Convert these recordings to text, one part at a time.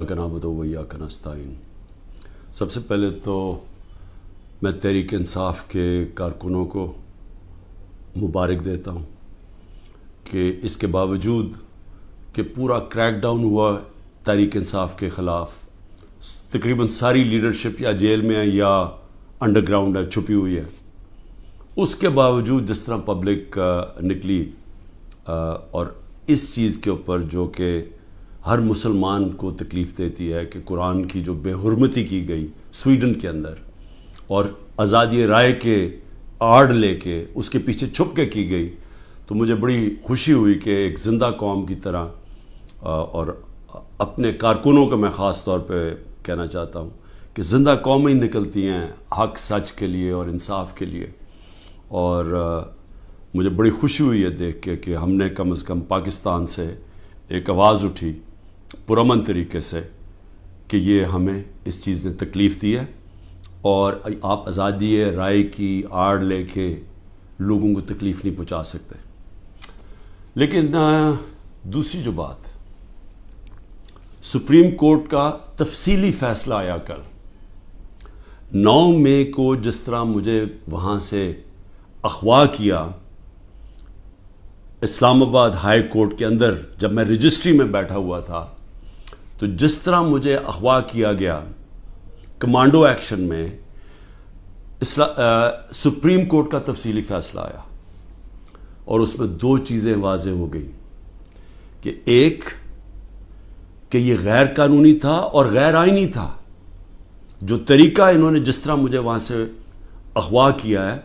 نعبد و ایاک نستعین۔ سب سے پہلے تو میں تحریک انصاف کے کارکنوں کو مبارک دیتا ہوں کہ اس کے باوجود کہ پورا کریک ڈاؤن ہوا تحریک انصاف کے خلاف، تقریباً ساری لیڈرشپ یا جیل میں ہے یا انڈر گراؤنڈ ہے، چھپی ہوئی ہے، اس کے باوجود جس طرح پبلک نکلی اور اس چیز کے اوپر جو کہ ہر مسلمان کو تکلیف دیتی ہے کہ قرآن کی جو بے حرمتی کی گئی سویڈن کے اندر اور آزادی رائے کے آڑ لے کے اس کے پیچھے چھپ کے کی گئی، تو مجھے بڑی خوشی ہوئی کہ ایک زندہ قوم کی طرح اور اپنے کارکنوں کو میں خاص طور پہ کہنا چاہتا ہوں کہ زندہ قومیں نکلتی ہیں حق سچ کے لیے اور انصاف کے لیے، اور مجھے بڑی خوشی ہوئی ہے دیکھ کے کہ ہم نے کم از کم پاکستان سے ایک آواز اٹھی پرامن طریقے سے کہ یہ ہمیں اس چیز نے تکلیف دی ہے اور آپ آزادی رائے کی آڑ لے کے لوگوں کو تکلیف نہیں پہنچا سکتے۔ لیکن دوسری جو بات، سپریم کورٹ کا تفصیلی فیصلہ آیا کل 9 مئی کو، جس طرح مجھے وہاں سے اغوا کیا اسلام آباد ہائی کورٹ کے اندر، جب میں رجسٹری میں بیٹھا ہوا تھا، تو جس طرح مجھے اغوا کیا گیا کمانڈو ایکشن میں، سپریم کورٹ کا تفصیلی فیصلہ آیا اور اس میں 2 چیزیں واضح ہو گئی کہ ایک کہ یہ غیر قانونی تھا اور غیر آئینی تھا، جو طریقہ انہوں نے جس طرح مجھے وہاں سے اغوا کیا ہے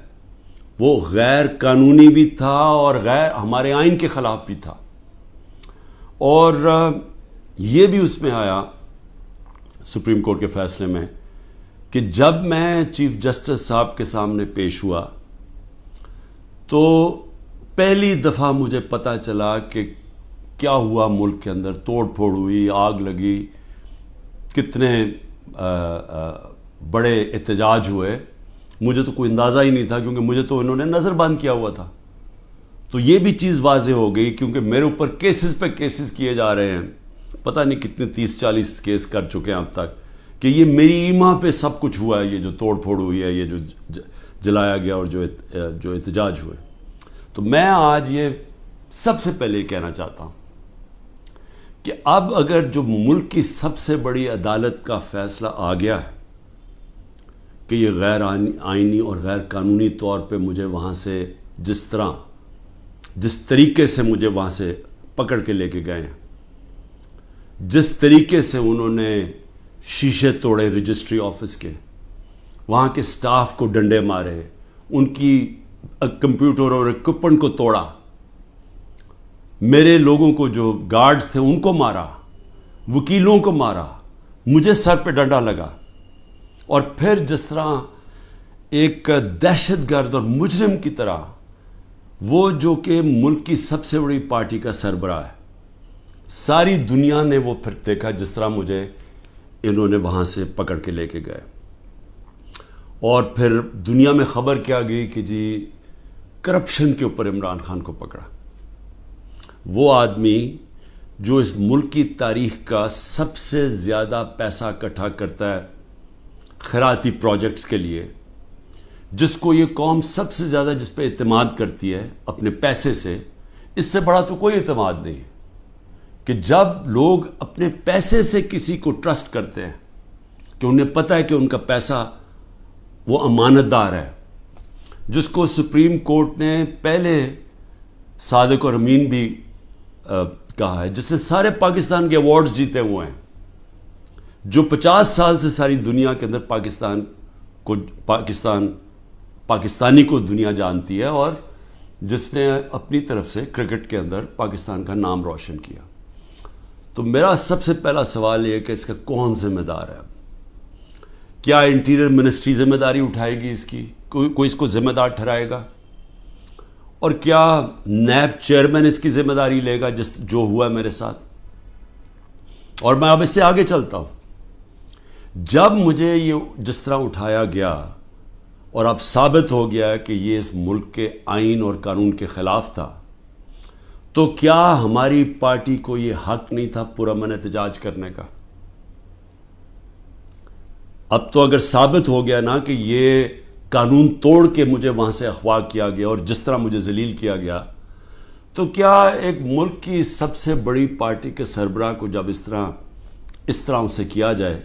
وہ غیر قانونی بھی تھا اور غیر ہمارے آئین کے خلاف بھی تھا، اور یہ بھی اس میں آیا سپریم کورٹ کے فیصلے میں کہ جب میں چیف جسٹس صاحب کے سامنے پیش ہوا تو پہلی دفعہ مجھے پتہ چلا کہ کیا ہوا، ملک کے اندر توڑ پھوڑ ہوئی، آگ لگی، کتنے بڑے احتجاج ہوئے، مجھے تو کوئی اندازہ ہی نہیں تھا کیونکہ مجھے تو انہوں نے نظر بند کیا ہوا تھا۔ تو یہ بھی چیز واضح ہو گئی کیونکہ میرے اوپر کیسز پہ کیسز کیے جا رہے ہیں، پتہ نہیں کتنے 30-40 کیس کر چکے ہیں اب تک، کہ یہ میری ایما پہ سب کچھ ہوا ہے، یہ جو توڑ پھوڑ ہوئی ہے، یہ جو جلایا گیا اور جو احتجاج ہوئے۔ تو میں آج یہ سب سے پہلے کہنا چاہتا ہوں کہ اب اگر جو ملک کی سب سے بڑی عدالت کا فیصلہ آ گیا ہے کہ یہ غیر آئینی اور غیر قانونی طور پہ مجھے وہاں سے جس طریقے سے مجھے وہاں سے پکڑ کے لے کے گئے ہیں، جس طریقے سے انہوں نے شیشے توڑے رجسٹری آفس کے، وہاں کے سٹاف کو ڈنڈے مارے، ان کی کمپیوٹر اور اکوپمنٹ کو توڑا، میرے لوگوں کو جو گارڈز تھے ان کو مارا، وکیلوں کو مارا، مجھے سر پہ ڈنڈا لگا، اور پھر جس طرح ایک دہشت گرد اور مجرم کی طرح وہ جو کہ ملک کی سب سے بڑی پارٹی کا سربراہ ہے، ساری دنیا نے وہ پھر دیکھا جس طرح مجھے انہوں نے وہاں سے پکڑ کے لے کے گئے، اور پھر دنیا میں خبر کیا گئی کہ جی کرپشن کے اوپر عمران خان کو پکڑا، وہ آدمی جو اس ملک کی تاریخ کا سب سے زیادہ پیسہ اکٹھا کرتا ہے خیراتی پروجیکٹس کے لیے، جس کو یہ قوم سب سے زیادہ جس پہ اعتماد کرتی ہے اپنے پیسے سے، اس سے بڑا تو کوئی اعتماد نہیں ہے کہ جب لوگ اپنے پیسے سے کسی کو ٹرسٹ کرتے ہیں کہ انہیں پتہ ہے کہ ان کا پیسہ وہ امانت دار ہے، جس کو سپریم کورٹ نے پہلے صادق اور امین بھی کہا ہے، جس نے سارے پاکستان کے ایوارڈز جیتے ہوئے ہیں، جو 50 سال سے ساری دنیا کے اندر پاکستانی کو دنیا جانتی ہے، اور جس نے اپنی طرف سے کرکٹ کے اندر پاکستان کا نام روشن کیا۔ تو میرا سب سے پہلا سوال یہ ہے کہ اس کا کون ذمہ دار ہے؟ کیا انٹیریئر منسٹری ذمہ داری اٹھائے گی اس کی؟ کوئی اس کو ذمہ دار ٹھہرائے گا؟ اور کیا نیب چیئرمین اس کی ذمہ داری لے گا جو ہوا میرے ساتھ؟ اور میں اب اس سے آگے چلتا ہوں، جب مجھے یہ جس طرح اٹھایا گیا اور اب ثابت ہو گیا کہ یہ اس ملک کے آئین اور قانون کے خلاف تھا، تو کیا ہماری پارٹی کو یہ حق نہیں تھا پرامن احتجاج کرنے کا؟ اب تو اگر ثابت ہو گیا نا کہ یہ قانون توڑ کے مجھے وہاں سے اغوا کیا گیا اور جس طرح مجھے ذلیل کیا گیا، تو کیا ایک ملک کی سب سے بڑی پارٹی کے سربراہ کو جب اس طرح اسے کیا جائے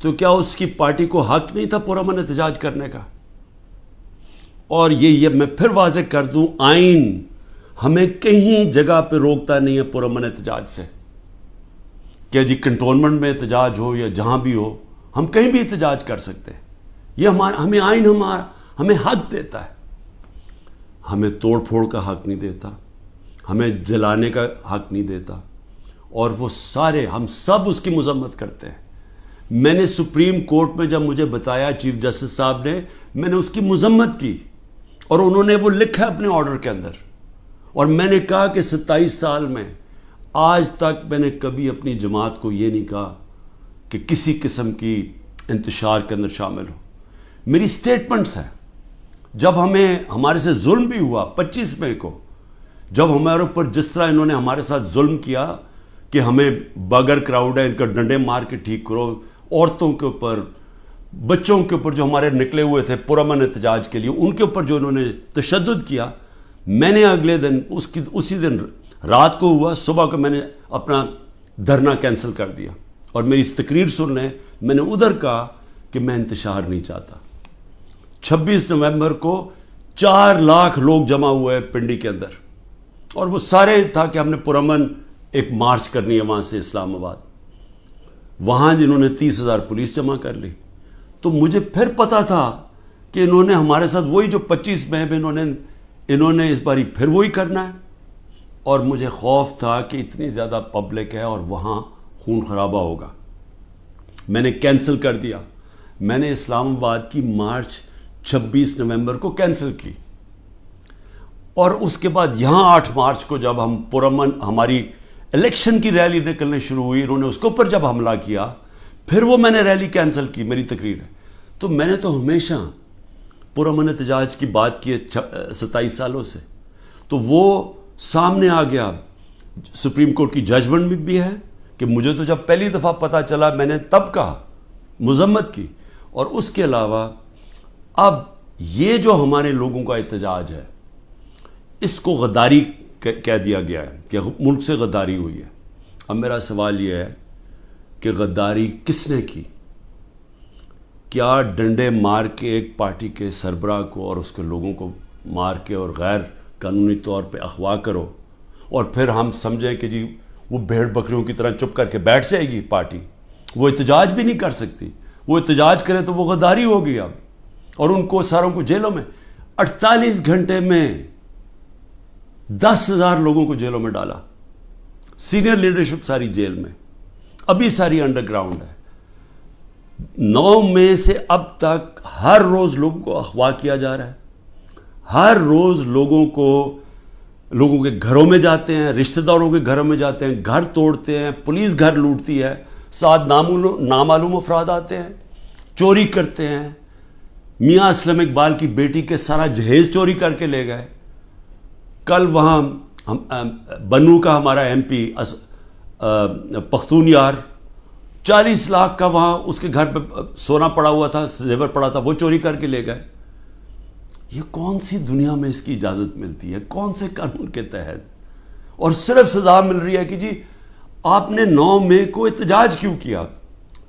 تو کیا اس کی پارٹی کو حق نہیں تھا پرامن احتجاج کرنے کا؟ اور یہ میں پھر واضح کر دوں، آئین ہمیں کہیں جگہ پہ روکتا نہیں ہے پرامن احتجاج سے، کہ جی کنٹونمنٹ میں احتجاج ہو یا جہاں بھی ہو، ہم کہیں بھی احتجاج کر سکتے ہیں۔ یہ ہمیں آئین ہمیں حق دیتا ہے، ہمیں توڑ پھوڑ کا حق نہیں دیتا، ہمیں جلانے کا حق نہیں دیتا، اور وہ سارے ہم سب اس کی مذمت کرتے ہیں۔ میں نے سپریم کورٹ میں جب مجھے بتایا چیف جسٹس صاحب نے، میں نے اس کی مذمت کی، اور انہوں نے وہ لکھا اپنے آرڈر کے اندر، اور میں نے کہا کہ 27 سال میں آج تک میں نے کبھی اپنی جماعت کو یہ نہیں کہا کہ کسی قسم کی انتشار کے اندر شامل ہو۔ میری سٹیٹمنٹس ہیں، جب ہمارے سے ظلم بھی ہوا 25 مئی کو، جب ہمارے اوپر جس طرح انہوں نے ہمارے ساتھ ظلم کیا کہ ہمیں بغیر کراؤڈ ہے ان کا ڈنڈے مار کے ٹھیک کرو، عورتوں کے اوپر، بچوں کے اوپر جو ہمارے نکلے ہوئے تھے پرامن احتجاج کے لیے، ان کے اوپر جو انہوں نے تشدد کیا، میں نے اگلے دن اسی دن رات کو ہوا، صبح کو میں نے اپنا دھرنا کینسل کر دیا، اور میری اس تقریر سن لیں، میں نے ادھر کہا کہ میں انتشار نہیں چاہتا۔ 26 نومبر کو 4 لاکھ لوگ جمع ہوئے پنڈی کے اندر، اور وہ سارے تھا کہ ہم نے پرامن ایک مارچ کرنی ہے وہاں سے اسلام آباد، وہاں جنہوں نے 30,000 پولیس جمع کر لی۔ تو مجھے پھر پتا تھا کہ انہوں نے ہمارے ساتھ وہی جو 25 مئی میں انہوں نے اس باری پھر وہی کرنا ہے، اور مجھے خوف تھا کہ اتنی زیادہ پبلک ہے اور وہاں خون خرابہ ہوگا۔ میں نے کینسل کر دیا، میں نے اسلام آباد کی مارچ 26 نومبر کو کینسل کی، اور اس کے بعد یہاں 8 مارچ کو جب ہم پرامن ہماری الیکشن کی ریلی نکلنے شروع ہوئی، انہوں نے اس کے اوپر جب حملہ کیا، پھر وہ میں نے ریلی کینسل کی، میری تقریر ہے۔ تو میں نے تو ہمیشہ پرامن احتجاج کی بات کی ہے 27 سالوں سے، تو وہ سامنے آ گیا، سپریم کورٹ کی ججمنٹ بھی ہے کہ مجھے تو جب پہلی دفعہ پتہ چلا میں نے تب کہا، مذمت کی، اور اس کے علاوہ اب یہ جو ہمارے لوگوں کا احتجاج ہے اس کو غداری کہہ دیا گیا ہے کہ ملک سے غداری ہوئی ہے۔ اب میرا سوال یہ ہے کہ غداری کس نے کی؟ کیا ڈنڈے مار کے ایک پارٹی کے سربراہ کو اور اس کے لوگوں کو مار کے اور غیر قانونی طور پہ اغوا کرو، اور پھر ہم سمجھیں کہ جی وہ بھیڑ بکریوں کی طرح چپ کر کے بیٹھ جائے گی پارٹی، وہ احتجاج بھی نہیں کر سکتی، وہ احتجاج کرے تو وہ غداری ہوگی اب، اور ان کو ساروں کو جیلوں میں 48 گھنٹے میں 10,000 لوگوں کو جیلوں میں ڈالا، سینئر لیڈرشپ ساری جیل میں، ابھی ساری انڈر گراؤنڈ ہے۔ 9 مئی سے اب تک ہر روز لوگوں کو اغوا کیا جا رہا ہے، ہر روز لوگوں کے گھروں میں جاتے ہیں، رشتہ داروں کے گھروں میں جاتے ہیں، گھر توڑتے ہیں، پولیس گھر لوٹتی ہے، ساتھ نامعلوم افراد آتے ہیں، چوری کرتے ہیں۔ میاں اسلم اقبال کی بیٹی کے سارا جہیز چوری کر کے لے گئے۔ کل وہاں بنو کا ہمارا ایم پی پختون یار 40 لاکھ کا وہاں اس کے گھر پہ سونا پڑا ہوا تھا، زیور پڑا تھا، وہ چوری کر کے لے گئے۔ یہ کون سی دنیا میں اس کی اجازت ملتی ہے؟ کون سے قانون کے تحت؟ اور صرف سزا مل رہی ہے کہ جی آپ نے 9 مئی کو احتجاج کیوں کیا؟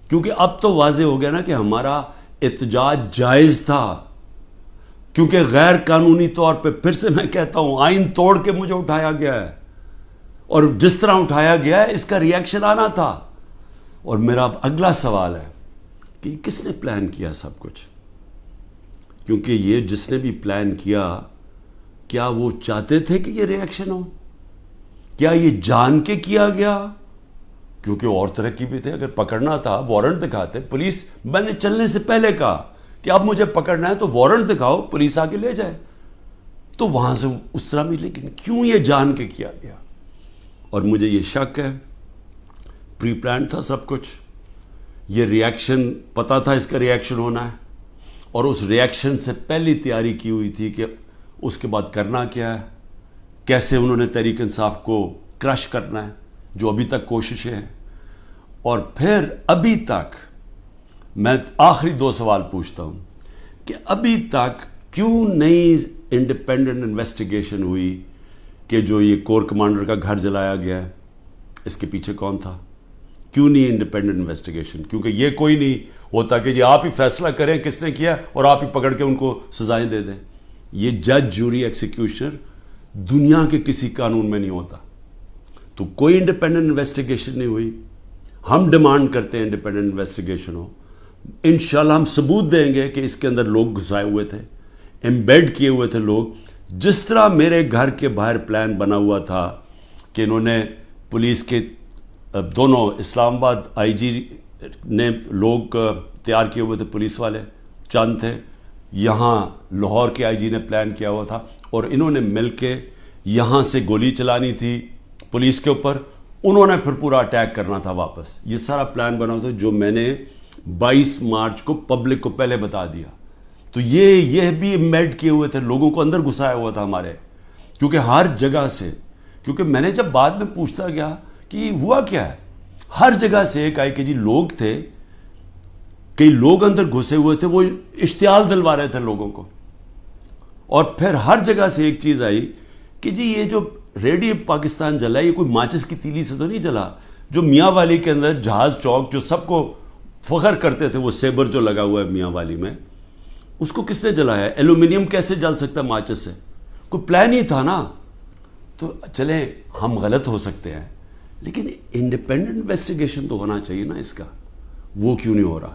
کیونکہ اب تو واضح ہو گیا نا کہ ہمارا احتجاج جائز تھا، کیونکہ غیر قانونی طور پہ، پھر سے میں کہتا ہوں، آئین توڑ کے مجھے اٹھایا گیا ہے، اور جس طرح اٹھایا گیا ہے اس کا ریئیکشن آنا تھا۔ اور میرا اب اگلا سوال ہے کہ کس نے پلان کیا سب کچھ؟ کیونکہ یہ جس نے بھی پلان کیا، کیا وہ چاہتے تھے کہ یہ ریئیکشن ہو؟ کیا یہ جان کے کیا گیا؟ کیونکہ اور طرح کی بھی تھے، اگر پکڑنا تھا وارنٹ دکھاتے پولیس، میں نے چلنے سے پہلے کہا کہ اب مجھے پکڑنا ہے تو وارنٹ دکھاؤ، پولیس آ کے لے جائے، تو وہاں سے اس طرح بھی، لیکن کیوں یہ جان کے کیا گیا؟ اور مجھے یہ شک ہے پری پلان تھا سب کچھ، یہ ریئیکشن پتہ تھا اس کا ریئیکشن ہونا ہے، اور اس ریئیکشن سے پہلی تیاری کی ہوئی تھی کہ اس کے بعد کرنا کیا ہے، کیسے انہوں نے تحریک انصاف کو کرش کرنا ہے، جو ابھی تک کوششیں ہیں۔ اور پھر ابھی تک میں آخری 2 سوال پوچھتا ہوں کہ ابھی تک کیوں نہیں انڈیپینڈنٹ انویسٹیگیشن ہوئی کہ جو یہ کور کمانڈر کا گھر جلایا گیا ہے اس کے پیچھے کون تھا؟ کیوں نہیں انڈیپینڈنٹ انویسٹیگیشن؟ کیونکہ یہ کوئی نہیں ہوتا کہ آپ ہی فیصلہ کریں کس نے کیا اور آپ ہی پکڑ کے ان کو سزائیں دے دیں. یہ جج جوری ایکسیکیوشنر دنیا کے کسی قانون میں نہیں ہوتا. تو کوئی انڈیپینڈنٹ انویسٹیگیشن نہیں ہوئی. ہم ڈیمانڈ کرتے ہیں انڈیپینڈنٹ انویسٹیگیشن ہو. انشاءاللہ ہم ثبوت دیں گے کہ اس کے اندر لوگ گھسائے ہوئے تھے, ایمبیڈ کیے ہوئے تھے لوگ. جس طرح میرے گھر کے باہر پلان بنا ہوا تھا کہ انہوں نے پولیس کے دونوں اسلام آباد آئی جی نے لوگ تیار کیے ہوئے تھے, پولیس والے چند تھے, یہاں لاہور کے آئی جی نے پلان کیا ہوا تھا اور انہوں نے مل کے یہاں سے گولی چلانی تھی پولیس کے اوپر, انہوں نے پھر پورا اٹیک کرنا تھا واپس. یہ سارا پلان بنا ہوا تھا جو میں نے 22 مارچ کو پبلک کو پہلے بتا دیا. تو یہ بھی ایمبیڈ کیے ہوئے تھے, لوگوں کو اندر گھسایا ہوا تھا ہمارے, کیونکہ ہر جگہ سے, کیونکہ میں نے جب بعد میں پوچھتا گیا کہ یہ ہوا کیا ہے, ہر جگہ سے ایک آئی کہ جی لوگ تھے, کئی لوگ اندر گھسے ہوئے تھے, وہ اشتعال دلوا رہے تھے لوگوں کو. اور پھر ہر جگہ سے ایک چیز آئی کہ جی یہ جو ریڈیو پاکستان جلا یہ کوئی ماچس کی تیلی سے تو نہیں جلا, جو میاں والی کے اندر جہاز چوک جو سب کو فخر کرتے تھے, وہ سیبر جو لگا ہوا ہے میاں والی میں, اس کو کس نے جلایا ہے؟ ایلومینیم کیسے جل سکتا ہے ماچس سے؟ کوئی پلان ہی تھا نا. تو چلیں ہم غلط ہو سکتے ہیں لیکن انڈیپینڈنٹ انویسٹیگیشن تو ہونا چاہیے نا اس کا, وہ کیوں نہیں ہو رہا؟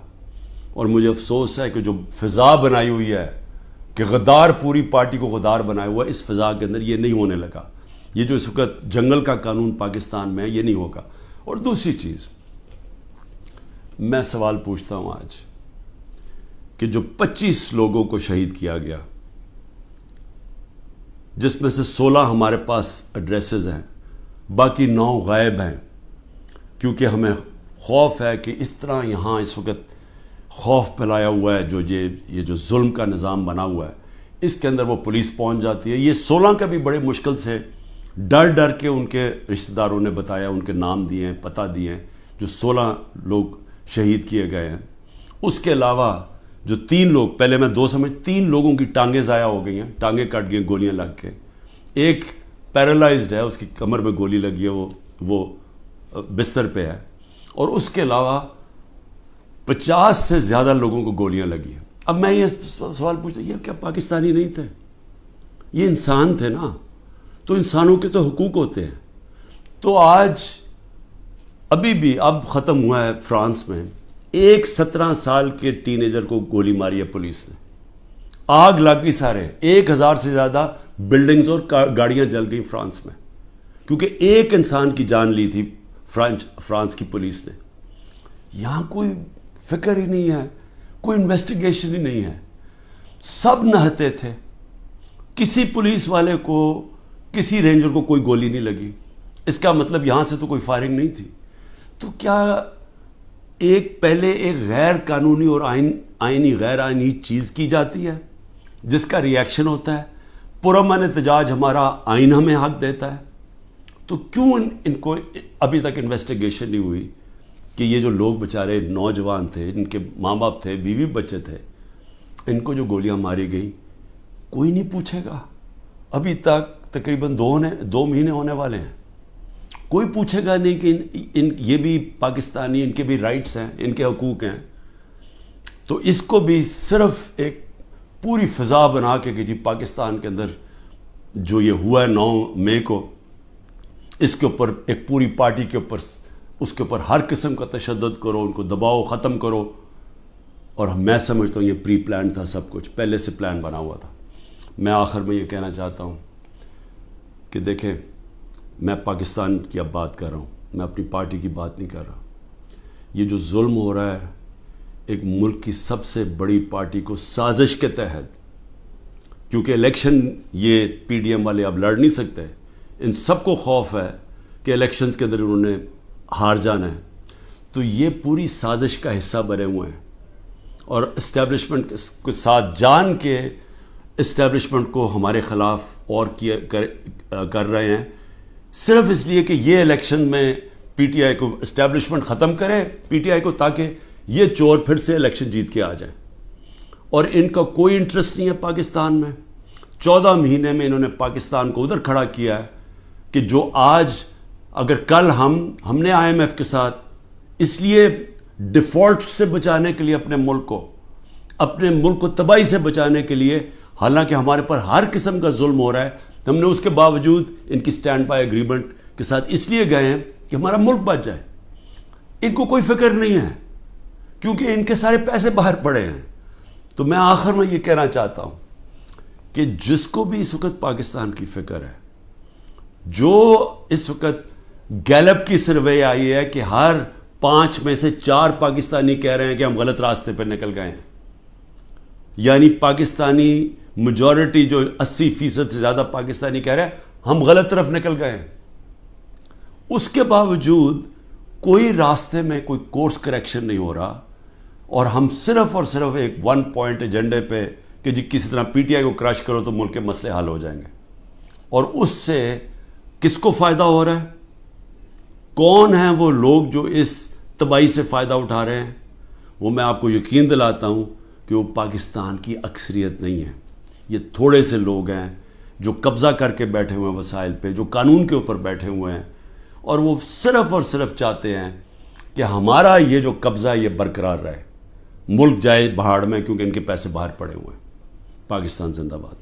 اور مجھے افسوس ہے کہ جو فضا بنائی ہوئی ہے کہ غدار پوری پارٹی کو غدار بنایا ہوا ہے, اس فضا کے اندر یہ نہیں ہونے لگا. یہ جو اس وقت جنگل کا قانون پاکستان میں ہے یہ نہیں ہوگا. اور دوسری چیز میں سوال پوچھتا ہوں آج کہ جو 25 لوگوں کو شہید کیا گیا, جس میں سے 16 ہمارے پاس ایڈریسز ہیں, باقی 9 غائب ہیں, کیونکہ ہمیں خوف ہے کہ اس طرح یہاں اس وقت خوف پھیلایا ہوا ہے, جو یہ جو ظلم کا نظام بنا ہوا ہے اس کے اندر وہ پولیس پہنچ جاتی ہے. یہ 16 کا بھی بڑے مشکل سے ڈر کے ان کے رشتہ داروں نے بتایا, ان کے نام دیے ہیں, پتہ دیے ہیں, جو 16 لوگ شہید کیے گئے ہیں. اس کے علاوہ جو 3 لوگ, پہلے میں 2 سمجھ 3 لوگوں کی ٹانگیں ضائع ہو گئی ہیں, ٹانگیں کٹ گئی گولیاں لگ کے. ایک پیرالائزڈ ہے, اس کی کمر میں گولی لگی ہے, وہ بستر پہ ہے. اور اس کے علاوہ 50 سے زیادہ لوگوں کو گولیاں لگی ہیں. اب میں یہ سوال پوچھتا ہوں, یہ کیا پاکستانی نہیں تھے؟ یہ انسان تھے نا, تو انسانوں کے تو حقوق ہوتے ہیں. تو آج ابھی بھی اب ختم ہوا ہے فرانس میں, ایک 17 سال کے ٹین ایجر کو گولی ماری ہے پولیس نے, آگ لگ گئی سارے, 1000 سے زیادہ بلڈنگز اور گاڑیاں جل گئی فرانس میں, کیونکہ ایک انسان کی جان لی تھی فرانس کی پولیس نے. یہاں کوئی فکر ہی نہیں ہے, کوئی انویسٹیگیشن ہی نہیں ہے, سب نہتے تھے. کسی پولیس والے کو, کسی رینجر کو کوئی گولی نہیں لگی. اس کا مطلب یہاں سے تو کوئی فائرنگ نہیں تھی. تو کیا پہلے ایک غیر قانونی اور آئینی غیر آئینی چیز کی جاتی ہے جس کا ریئیکشن ہوتا ہے, پرامن احتجاج ہمارا آئین ہمیں حق دیتا ہے, تو کیوں ان کو ابھی تک انویسٹیگیشن نہیں ہوئی کہ یہ جو لوگ بیچارے نوجوان تھے, ان کے ماں باپ تھے, بیوی بچے تھے, ان کو جو گولیاں ماری گئیں کوئی نہیں پوچھے گا. ابھی تک تقریباً 2 مہینے ہونے والے ہیں, کوئی پوچھے گا نہیں کہ یہ بھی پاکستانی, ان کے بھی رائٹس ہیں, ان کے حقوق ہیں. تو اس کو بھی صرف ایک پوری فضا بنا کے کہ جی پاکستان کے اندر جو یہ ہوا ہے 9 مئی کو, اس کے اوپر ایک پوری پارٹی کے اوپر, اس کے اوپر ہر قسم کا تشدد کرو, ان کو دباؤ, ختم کرو. اور میں سمجھتا ہوں یہ پری پلان تھا, سب کچھ پہلے سے پلان بنا ہوا تھا. میں آخر میں یہ کہنا چاہتا ہوں کہ دیکھیں, میں پاکستان کی اب بات کر رہا ہوں, میں اپنی پارٹی کی بات نہیں کر رہا. یہ جو ظلم ہو رہا ہے ایک ملک کی سب سے بڑی پارٹی کو سازش کے تحت, کیونکہ الیکشن یہ پی ڈی ایم والے اب لڑ نہیں سکتے, ان سب کو خوف ہے کہ الیکشنز کے اندر انہوں نے ہار جانا ہے. تو یہ پوری سازش کا حصہ بنے ہوئے ہیں اور اسٹیبلشمنٹ کے ساتھ جان کے اسٹیبلشمنٹ کو ہمارے خلاف اور کر رہے ہیں, صرف اس لیے کہ یہ الیکشن میں پی ٹی آئی کو اسٹیبلشمنٹ ختم کرے پی ٹی آئی کو, تاکہ یہ چور پھر سے الیکشن جیت کے آ جائیں، اور ان کا کوئی انٹرسٹ نہیں ہے پاکستان میں۔ 14 مہینے میں انہوں نے پاکستان کو ادھر کھڑا کیا ہے کہ جو آج اگر کل ہم نے IMF کے ساتھ اس لیے ڈیفالٹ سے بچانے کے لیے اپنے ملک کو تباہی سے بچانے کے لیے، حالانکہ ہمارے پر ہر قسم کا ظلم ہو رہا ہے، ہم نے اس کے باوجود ان کی سٹینڈ بائی ایگریمنٹ کے ساتھ اس لیے گئے ہیں کہ ہمارا ملک بچ جائے۔ ان کو کوئی فکر نہیں ہے کیونکہ ان کے سارے پیسے باہر پڑے ہیں۔ تو میں آخر میں یہ کہنا چاہتا ہوں کہ جس کو بھی اس وقت پاکستان کی فکر ہے، جو اس وقت گیلپ کی سروے آئی ہے کہ ہر 5 میں سے 4 پاکستانی کہہ رہے ہیں کہ ہم غلط راستے پہ نکل گئے ہیں، یعنی پاکستانی میجورٹی جو 80% سے زیادہ پاکستانی کہہ رہے ہیں ہم غلط طرف نکل گئے ہیں، اس کے باوجود کوئی راستے میں کوئی کورس کریکشن نہیں ہو رہا، اور ہم صرف اور صرف ایک 1 پوائنٹ ایجنڈے پہ کہ جی کسی طرح PTI کو کرش کرو تو ملک کے مسئلے حل ہو جائیں گے۔ اور اس سے کس کو فائدہ ہو رہا ہے؟ کون ہیں وہ لوگ جو اس تباہی سے فائدہ اٹھا رہے ہیں؟ وہ میں آپ کو یقین دلاتا ہوں کہ وہ پاکستان کی اکثریت نہیں ہے، یہ تھوڑے سے لوگ ہیں جو قبضہ کر کے بیٹھے ہوئے ہیں وسائل پہ، جو قانون کے اوپر بیٹھے ہوئے ہیں، اور وہ صرف اور صرف چاہتے ہیں کہ ہمارا یہ جو قبضہ ہے یہ برقرار رہے، ملک جائے بہاڑ میں، کیونکہ ان کے پیسے باہر پڑے ہوئے ہیں۔ پاکستان زندہ باد۔